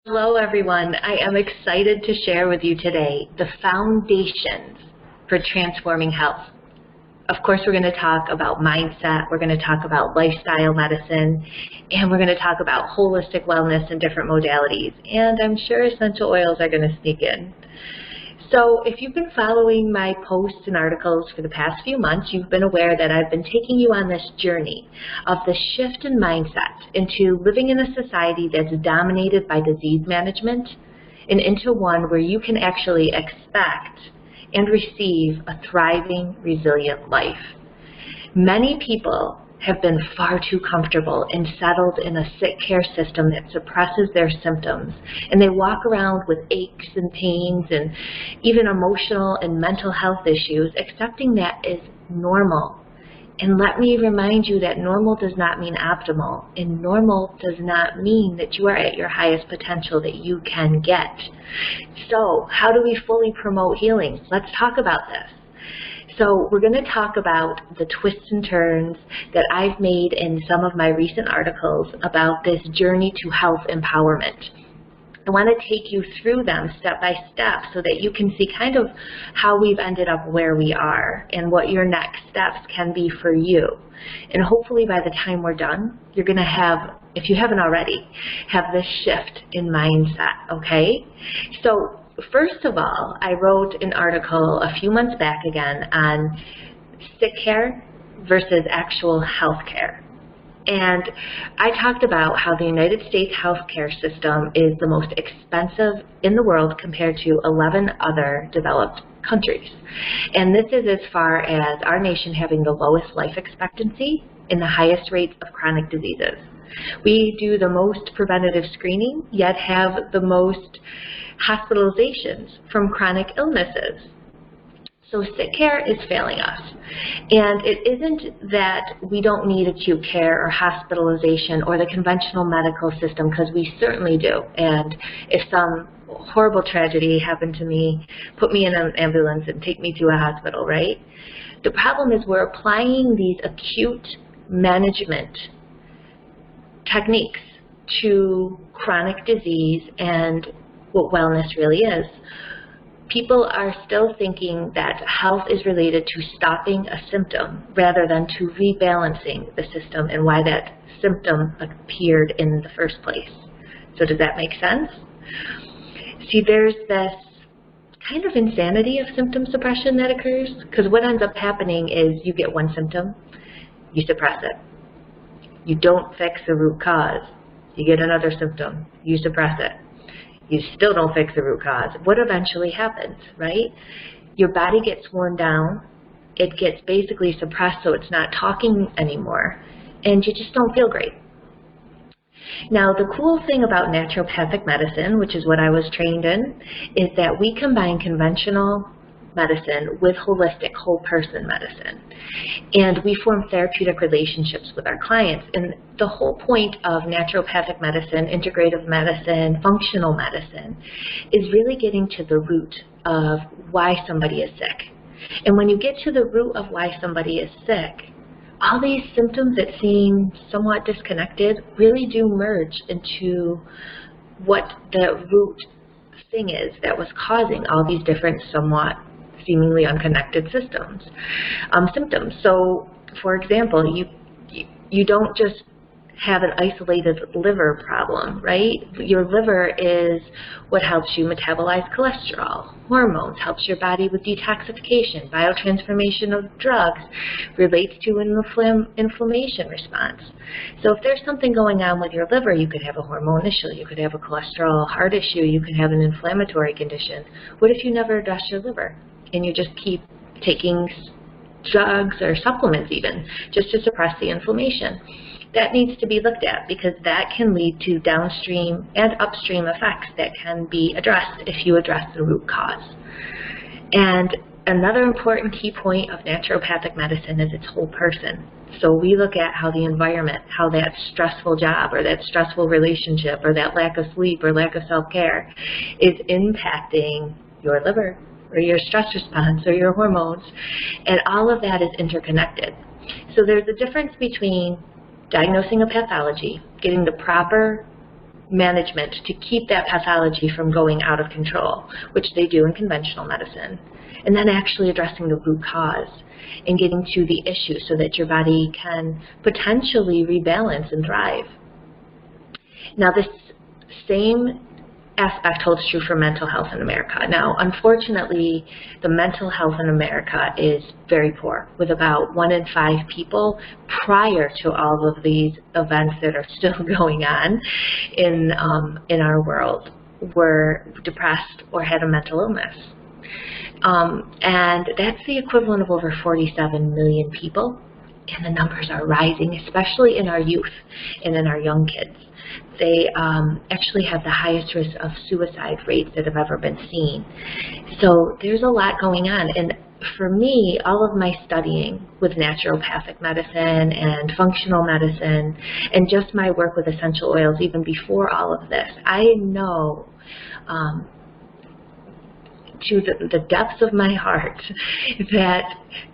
Hello everyone, I am excited to share with you today the foundations for transforming health. Of course, we're going to talk about mindset, we're going to talk about lifestyle medicine, and we're going to talk about holistic wellness and different modalities. And I'm sure essential oils are going to sneak in. So if you've been following my posts and articles for the past few months, you've been aware that I've been taking you on this journey of the shift in mindset into living in a society that's dominated by disease management and into one where you can actually expect and receive a thriving, resilient life. Many people have been far too comfortable and settled in a sick care system that suppresses their symptoms, and they walk around with aches and pains and even emotional and mental health issues, accepting that is normal. And let me remind you that normal does not mean optimal, and normal does not mean that you are at your highest potential that you can get. So how do we fully promote healing? Let's talk about this. So we're going to talk about the twists and turns that I've made in some of my recent articles about this journey to health empowerment. I want to take you through them step by step so that you can see kind of how we've ended up where we are and what your next steps can be for you. And hopefully by the time we're done, you're going to have, if you haven't already, have this shift in mindset, okay? So first of all, I wrote an article a few months back again on sick care versus actual health care. And I talked about how the United States healthcare system is the most expensive in the world compared to 11 other developed countries. And this is as far as our nation having the lowest life expectancy and the highest rates of chronic diseases. We do the most preventative screening, yet have the most hospitalizations from chronic illnesses. So sick care is failing us. And it isn't that we don't need acute care or hospitalization or the conventional medical system, because we certainly do. And if some horrible tragedy happened to me, put me in an ambulance and take me to a hospital, right? The problem is we're applying these acute management techniques to chronic disease and what wellness really is. People are still thinking that health is related to stopping a symptom rather than to rebalancing the system and why that symptom appeared in the first place. So does that make sense? See, there's this kind of insanity of symptom suppression that occurs, because what ends up happening is you get one symptom, you suppress it. You don't fix the root cause. You get another symptom, you suppress it. You still don't fix the root cause. What eventually happens, right? Your body gets worn down. It gets basically suppressed so it's not talking anymore. And you just don't feel great. Now, the cool thing about naturopathic medicine, which is what I was trained in, is that we combine conventional medicine with holistic whole person medicine. And we form therapeutic relationships with our clients. And the whole point of naturopathic medicine, integrative medicine, functional medicine is really getting to the root of why somebody is sick. And when you get to the root of why somebody is sick, all these symptoms that seem somewhat disconnected really do merge into what the root thing is that was causing all these different somewhat seemingly unconnected symptoms. So, for example, you don't just have an isolated liver problem, right? Your liver is what helps you metabolize cholesterol, hormones, helps your body with detoxification, biotransformation of drugs, relates to an inflammation response. So if there's something going on with your liver, you could have a hormone issue, you could have a cholesterol heart issue, you could have an inflammatory condition. What if you never address your liver and you just keep taking drugs or supplements even just to suppress the inflammation? That needs to be looked at, because that can lead to downstream and upstream effects that can be addressed if you address the root cause. And another important key point of naturopathic medicine is its whole person. So we look at how the environment, how that stressful job or that stressful relationship or that lack of sleep or lack of self-care is impacting your liver or your stress response or your hormones. And all of that is interconnected. So there's a difference between diagnosing a pathology, getting the proper management to keep that pathology from going out of control, which they do in conventional medicine, and then actually addressing the root cause and getting to the issue so that your body can potentially rebalance and thrive. Now, this same aspect holds true for mental health in America. Now, unfortunately, the mental health in America is very poor, with about 1 in 5 people prior to all of these events that are still going on in our world were depressed or had a mental illness. And that's the equivalent of over 47 million people, and the numbers are rising, especially in our youth and in our young kids. They actually have the highest risk of suicide rates that have ever been seen. So there's a lot going on. And for me, all of my studying with naturopathic medicine and functional medicine and just my work with essential oils, even before all of this, I know to the depths of my heart that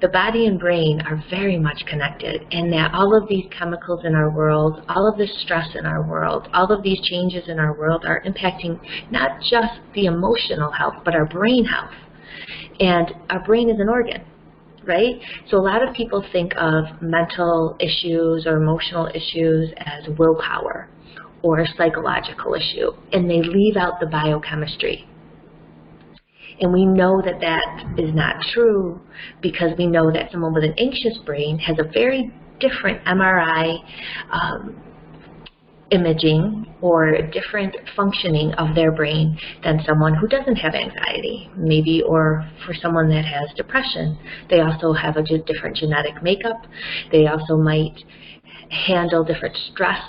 the body and brain are very much connected, and that all of these chemicals in our world, all of this stress in our world, all of these changes in our world are impacting not just the emotional health, but our brain health. And our brain is an organ, right? So a lot of people think of mental issues or emotional issues as willpower or a psychological issue, and they leave out the biochemistry. And we know that that is not true, because we know that someone with an anxious brain has a very different MRI imaging or different functioning of their brain than someone who doesn't have anxiety, maybe, or for someone that has depression. They also have a different genetic makeup. They also might handle different stress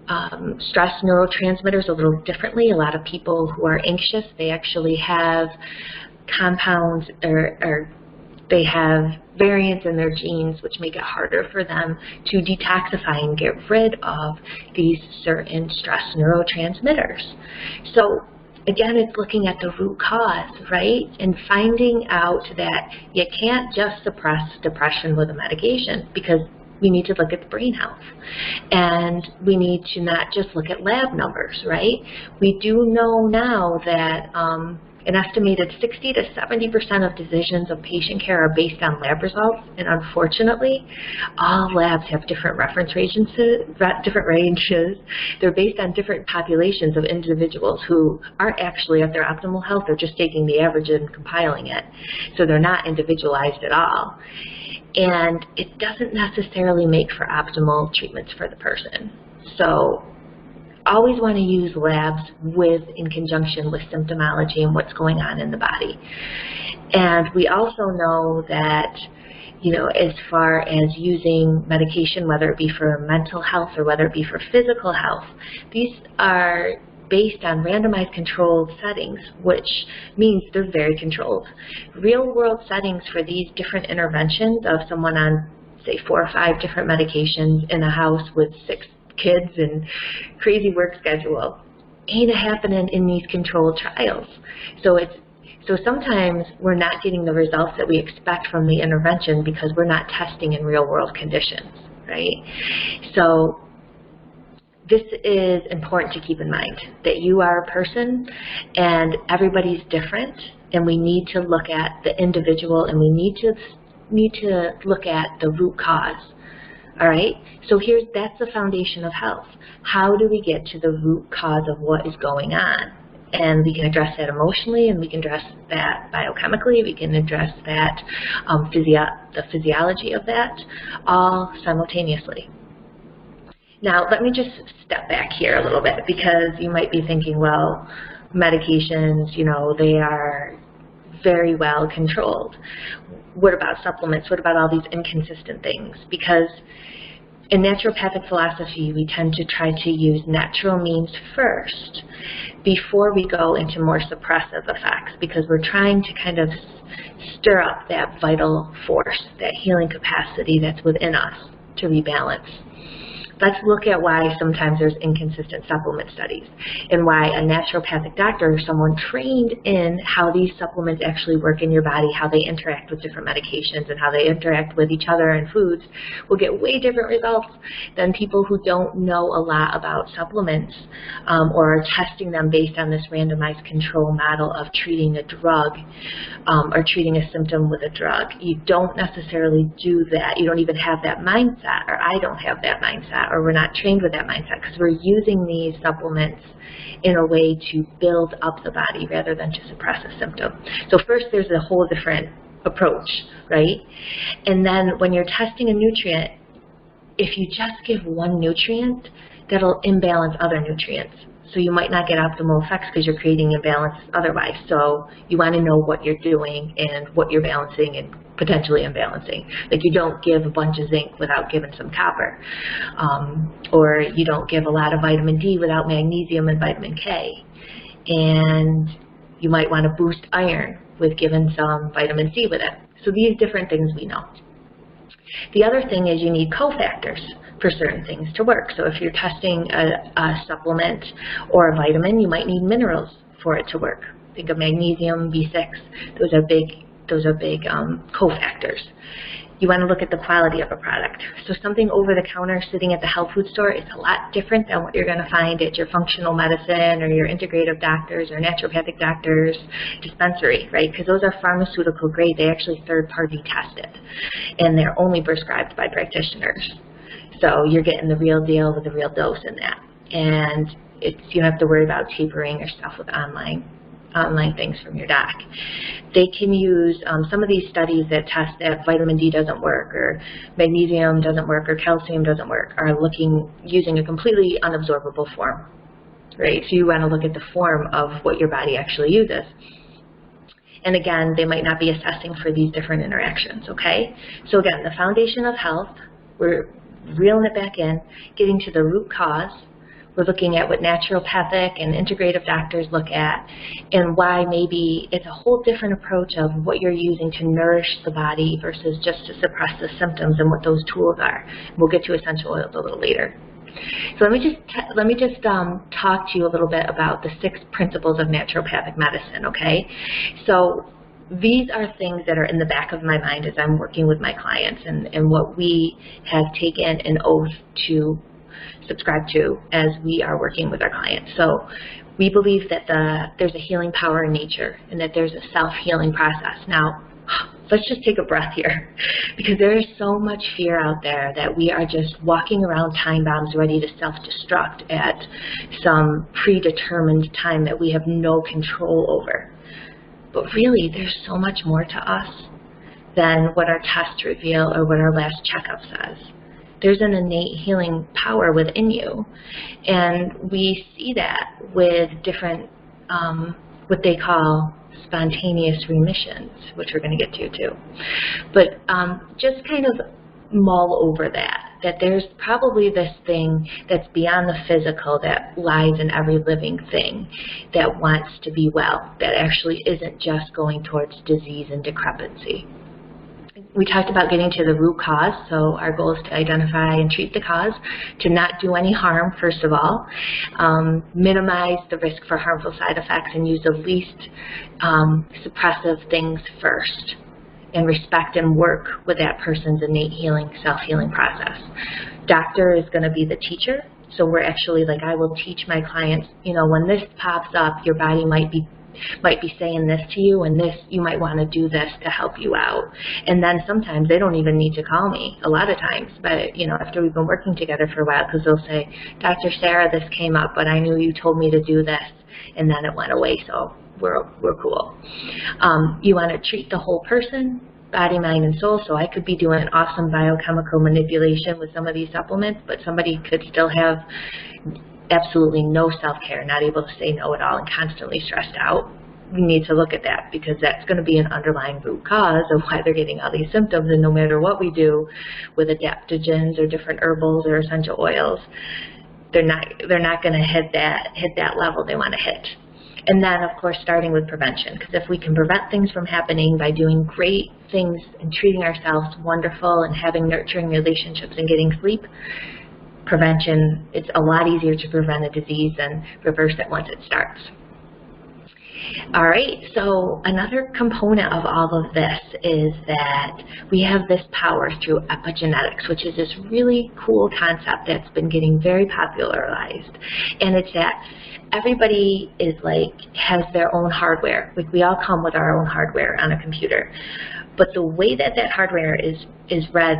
neurotransmitters a little differently. A lot of people who are anxious, they actually have compounds or they have variants in their genes which make it harder for them to detoxify and get rid of these certain stress neurotransmitters. So again, it's looking at the root cause, right? And finding out that you can't just suppress depression with a medication, because we need to look at the brain health. And we need to not just look at lab numbers, right? We do know now that an estimated 60 to 70% of decisions of patient care are based on lab results. And unfortunately, all labs have different reference ranges. They're based on different populations of individuals who aren't actually at their optimal health. They're just taking the average and compiling it. So they're not individualized at all. And it doesn't necessarily make for optimal treatments for the person. So always want to use labs in conjunction with symptomology and what's going on in the body. And we also know that, you know, as far as using medication, whether it be for mental health or whether it be for physical health, these are based on randomized controlled settings, which means they're very controlled. Real world settings for these different interventions of someone on, say, 4 or 5 different medications in a house with 6 kids and crazy work schedule ain't happening in these controlled trials. So sometimes we're not getting the results that we expect from the intervention because we're not testing in real world conditions, right? So this is important to keep in mind, that you are a person and everybody's different, and we need to look at the individual, and we need to look at the root cause. All right, so that's the foundation of health. How do we get to the root cause of what is going on? And we can address that emotionally, and we can address that biochemically, we can address that the physiology of that, all simultaneously. Now, let me just step back here a little bit, because you might be thinking, well, medications, you know, they are very well controlled. What about supplements? What about all these inconsistent things? Because in naturopathic philosophy, we tend to try to use natural means first before we go into more suppressive effects, because we're trying to kind of stir up that vital force, that healing capacity that's within us to rebalance. let's look at why sometimes there's inconsistent supplement studies and why a naturopathic doctor or someone trained in how these supplements actually work in your body, how they interact with different medications and how they interact with each other and foods will get way different results than people who don't know a lot about supplements or are testing them based on this randomized control model of treating a drug or treating a symptom with a drug. You don't necessarily do that. You don't even have that mindset, or I don't have that mindset, or we're not trained with that mindset because we're using these supplements in a way to build up the body rather than to suppress a symptom. So first there's a whole different approach, right? And then when you're testing a nutrient, if you just give one nutrient, that'll imbalance other nutrients. So you might not get optimal effects because you're creating imbalance otherwise. So you want to know what you're doing and what you're balancing and potentially imbalancing. Like you don't give a bunch of zinc without giving some copper. Or you don't give a lot of vitamin D without magnesium and vitamin K. And you might want to boost iron with giving some vitamin C with it. So these different things we know. The other thing is you need cofactors for certain things to work. So if you're testing a supplement or a vitamin, you might need minerals for it to work. Think of magnesium, B6, those are big cofactors. You want to look at the quality of a product. So something over the counter sitting at the health food store is a lot different than what you're going to find at your functional medicine or your integrative doctors or naturopathic doctors dispensary, right? Because those are pharmaceutical grade. They actually third-party tested, and they're only prescribed by practitioners. So you're getting the real deal with the real dose in that. And you don't have to worry about tapering or stuff with online things from your doc. They can use some of these studies that test that vitamin D doesn't work or magnesium doesn't work or calcium doesn't work are using a completely unabsorbable form, right? So you want to look at the form of what your body actually uses. And again, they might not be assessing for these different interactions, okay? So again, the foundation of health, we're reeling it back in, getting to the root cause. We're looking at what naturopathic and integrative doctors look at and why maybe it's a whole different approach of what you're using to nourish the body versus just to suppress the symptoms and what those tools are. We'll get to essential oils a little later. So let me just talk to you a little bit about the 6 principles of naturopathic medicine, okay? So these are things that are in the back of my mind as I'm working with my clients and what we have taken an oath to subscribe to as we are working with our clients. So we believe that there's a healing power in nature and that there's a self-healing process. Now, let's just take a breath here because there is so much fear out there that we are just walking around time bombs ready to self-destruct at some predetermined time that we have no control over. But really, there's so much more to us than what our tests reveal or what our last checkup says. There's an innate healing power within you, and we see that with different, what they call spontaneous remissions, which we're going to get to too. But just kind of mull over that there's probably this thing that's beyond the physical that lies in every living thing that wants to be well, that actually isn't just going towards disease and decrepency. We talked about getting to the root cause, so our goal is to identify and treat the cause, to not do any harm, first of all, minimize the risk for harmful side effects, and use the least suppressive things first, and respect and work with that person's innate healing, self-healing process. Doctor is going to be the teacher, so we're actually like, I will teach my clients, you know, when this pops up, your body might be saying this to you, and this, you might want to do this to help you out. And then sometimes they don't even need to call me, a lot of times, but you know, after we've been working together for a while, because they'll say, Dr. Sarah, this came up, but I knew you told me to do this, and then it went away, so we're cool. You want to treat the whole person, body, mind, and soul. So I could be doing awesome biochemical manipulation with some of these supplements, but somebody could still have absolutely no self-care, not able to say no at all, and constantly stressed out. We need to look at that because that's going to be an underlying root cause of why they're getting all these symptoms. And no matter what we do with adaptogens or different herbals or essential oils, they're not going to hit that level they want to hit. And then, of course, starting with prevention, because if we can prevent things from happening by doing great things and treating ourselves wonderful and having nurturing relationships and getting sleep, prevention, it's a lot easier to prevent a disease than reverse it once it starts. All right, so another component of all of this is that we have this power through epigenetics, which is this really cool concept that's been getting very popularized. And it's that everybody is has their own hardware. We all come with our own hardware on a computer. But the way that that hardware is read,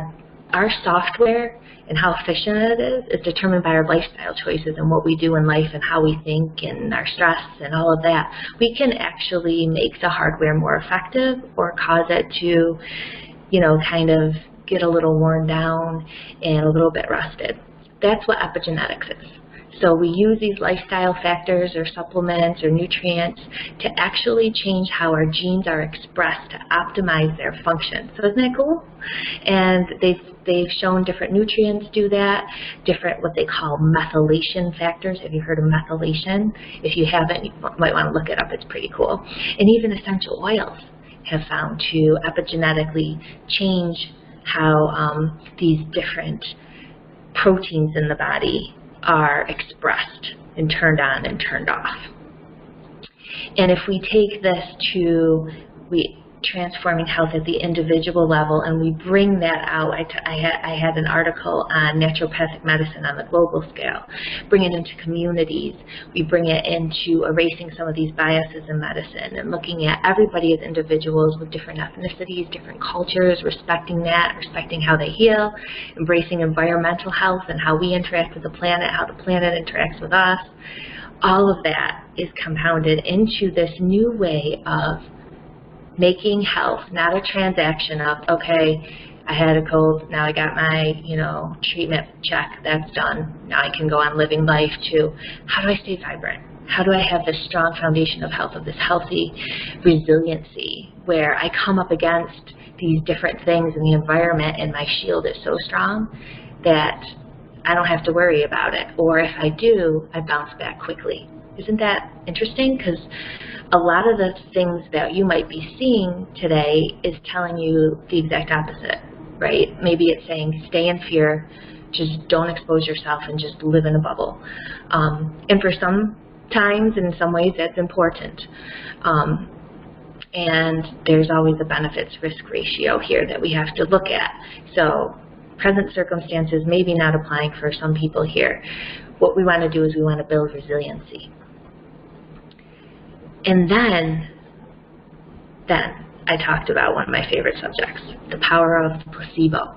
our software and how efficient it is determined by our lifestyle choices and what we do in life and how we think and our stress and all of that. We can actually make the hardware more effective or cause it to, kind of get a little worn down and a little bit rusted. That's what epigenetics is. So we use these lifestyle factors or supplements or nutrients to actually change how our genes are expressed to optimize their function. So isn't that cool? And they've shown different nutrients do that, different what they call methylation factors. Have you heard of methylation? If you haven't, you might want to look it up. It's pretty cool. And even essential oils have found to epigenetically change how these different proteins in the body are expressed and turned on and turned off. And if we take this to transforming health at the individual level and we bring that out, I had an article on naturopathic medicine on the global scale, bring it into communities, we bring it into erasing some of these biases in medicine and looking at everybody as individuals with different ethnicities, different cultures, respecting that, respecting how they heal, embracing environmental health and how we interact with the planet, how the planet interacts with us. All of that is compounded into this new way of making health not a transaction of, okay, I had a cold, now I got my, treatment check, that's done. Now I can go on living life, to how do I stay vibrant? How do I have this strong foundation of health, of this healthy resiliency, where I come up against these different things in the environment and my shield is so strong that I don't have to worry about it. Or if I do, I bounce back quickly. Isn't that interesting? Because a lot of the things that you might be seeing today is telling you the exact opposite, right? Maybe it's saying stay in fear, just don't expose yourself and just live in a bubble. And for some times, in some ways, that's important. And there's always a benefits-risk ratio here that we have to look at. So present circumstances maybe not applying for some people here. What we want to do is we want to build resiliency. And then I talked about one of my favorite subjects, the power of placebo.